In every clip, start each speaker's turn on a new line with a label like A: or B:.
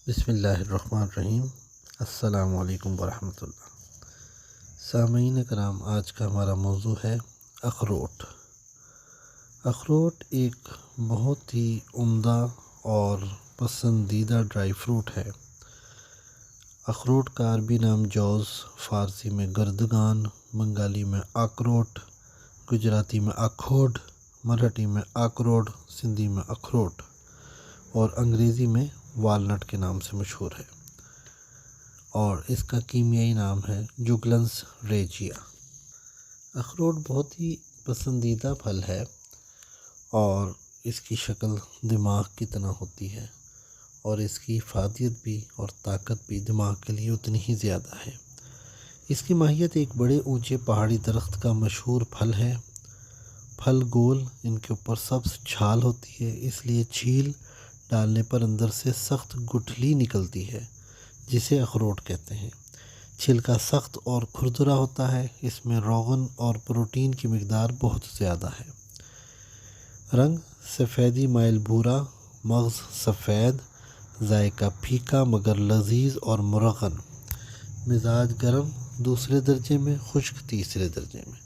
A: بسم اللہ الرحمن الرحیم۔ السلام علیکم ورحمۃ اللہ۔ سامعین کرام، آج کا ہمارا موضوع ہے اخروٹ۔ اخروٹ ایک بہت ہی عمدہ اور پسندیدہ ڈرائی فروٹ ہے۔ اخروٹ کا عربی نام جوز، فارسی میں گردگان، بنگالی میں آکروٹ، گجراتی میں اخوڈ، مراٹھی میں آکروڈ، سندھی میں اخروٹ اور انگریزی میں والنٹ کے نام سے مشہور ہے، اور اس کا کیمیائی نام ہے جوگلنس ریجیا۔ اخروٹ بہت ہی پسندیدہ پھل ہے اور اس کی شکل دماغ کی طرح ہوتی ہے، اور اس کی افادیت بھی اور طاقت بھی دماغ کے لیے اتنی ہی زیادہ ہے۔ اس کی ماہیت ایک بڑے اونچے پہاڑی درخت کا مشہور پھل ہے۔ پھل گول، ان کے اوپر سبز چھال ہوتی ہے، اس لیے چھیل ڈالنے پر اندر سے سخت گٹھلی نکلتی ہے جسے اخروٹ کہتے ہیں۔ چھلکا سخت اور کھردرا ہوتا ہے، اس میں روغن اور پروٹین کی مقدار بہت زیادہ ہے۔ رنگ سفیدی مائل بھورا، مغز سفید، ذائقہ پھیکا مگر لذیذ اور مرغن، مزاج گرم دوسرے درجے میں، خشک تیسرے درجے میں۔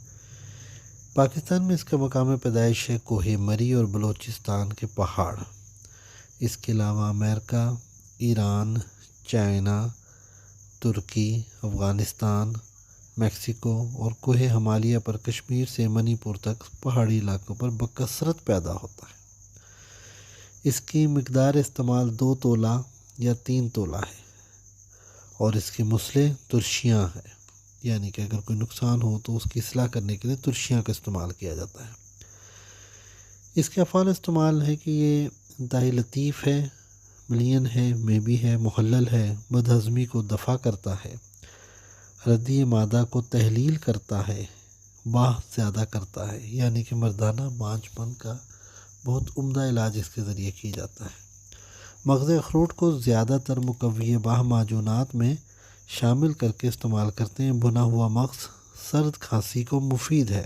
A: پاکستان میں اس کا مقام پیدائش ہے کوہ مری اور بلوچستان کے پہاڑ۔ اس کے علاوہ امریکہ، ایران، چائنا، ترکی، افغانستان، میکسیکو اور کوہ ہمالیہ پر کشمیر سے منی پور تک پہاڑی علاقوں پر بکثرت پیدا ہوتا ہے۔ اس کی مقدار استعمال 2 تولہ یا 3 تولہ ہے، اور اس کی مسلح ترشیاں ہے، یعنی کہ اگر کوئی نقصان ہو تو اس کی اصلاح کرنے کے لیے ترشیاں کا استعمال کیا جاتا ہے۔ اس کے افعال استعمال ہے کہ یہ انتہائی لطیف ہے، ملین ہے، میبی ہے، محلل ہے، بد ہضمی کو دفع کرتا ہے، ردی معدہ کو تحلیل کرتا ہے، باہ زیادہ کرتا ہے، یعنی کہ مردانہ بانجھ پن کا بہت عمدہ علاج اس کے ذریعے کیا جاتا ہے۔ مغز اخروٹ کو زیادہ تر مقوی باہ معجونات میں شامل کر کے استعمال کرتے ہیں۔ بھنا ہوا مغز سرد کھانسی کو مفید ہے،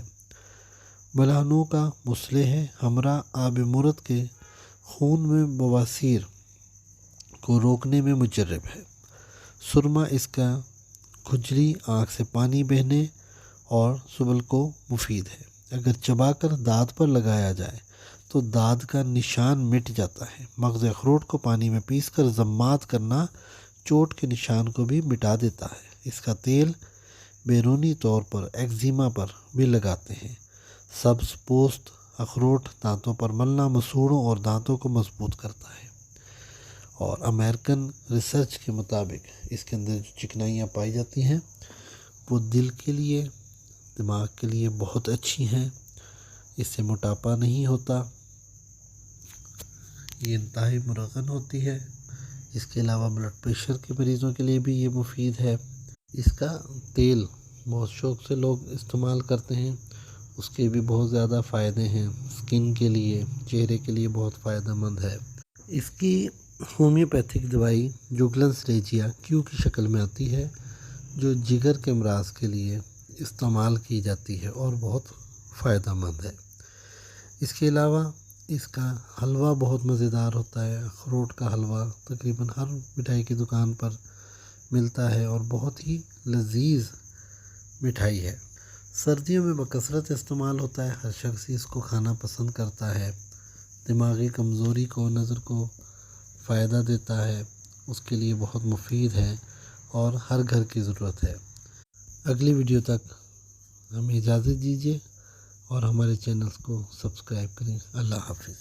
A: بلہنوں کا مسلح ہے، ہمراہ آب مرد کے خون میں بواسیر کو روکنے میں مجرب ہے۔ سرما اس کا کھجلی، آنکھ سے پانی بہنے اور سبل کو مفید ہے۔ اگر چبا کر دانت پر لگایا جائے تو دانت کا نشان مٹ جاتا ہے۔ مغز اخروٹ کو پانی میں پیس کر ضماد کرنا چوٹ کے نشان کو بھی مٹا دیتا ہے۔ اس کا تیل بیرونی طور پر ایکزیما پر بھی لگاتے ہیں۔ سبز پوست اخروٹ دانتوں پر ملنا مسوڑوں اور دانتوں کو مضبوط کرتا ہے، اور امریکن ریسرچ کے مطابق اس کے اندر جو چکنائیاں پائی جاتی ہیں وہ دل کے لیے، دماغ کے لیے بہت اچھی ہیں۔ اس سے موٹاپا نہیں ہوتا، یہ انتہائی مرغن ہوتی ہے۔ اس کے علاوہ بلڈ پریشر کے مریضوں کے لیے بھی یہ مفید ہے۔ اس کا تیل بہت شوق سے لوگ استعمال کرتے ہیں، اس کے بھی بہت زیادہ فائدے ہیں، اسکن کے لیے، چہرے کے لیے بہت فائدہ مند ہے۔ اس کی ہومیوپیتھک دوائی جوگلنس ریجیا کیو کی شکل میں آتی ہے، جو جگر کے امراض کے لیے استعمال کی جاتی ہے اور بہت فائدہ مند ہے۔ اس کے علاوہ اس کا حلوہ بہت مزیدار ہوتا ہے۔ اخروٹ کا حلوہ تقریباً ہر مٹھائی کی دکان پر ملتا ہے اور بہت ہی لذیذ مٹھائی ہے۔ سردیوں میں بکثرت استعمال ہوتا ہے، ہر شخص اس کو کھانا پسند کرتا ہے۔ دماغی کمزوری کو، نظر کو فائدہ دیتا ہے، اس کے لیے بہت مفید ہے اور ہر گھر کی ضرورت ہے۔ اگلی ویڈیو تک ہمیں اجازت دیجیے اور ہمارے چینلز کو سبسکرائب کریں۔ اللہ حافظ۔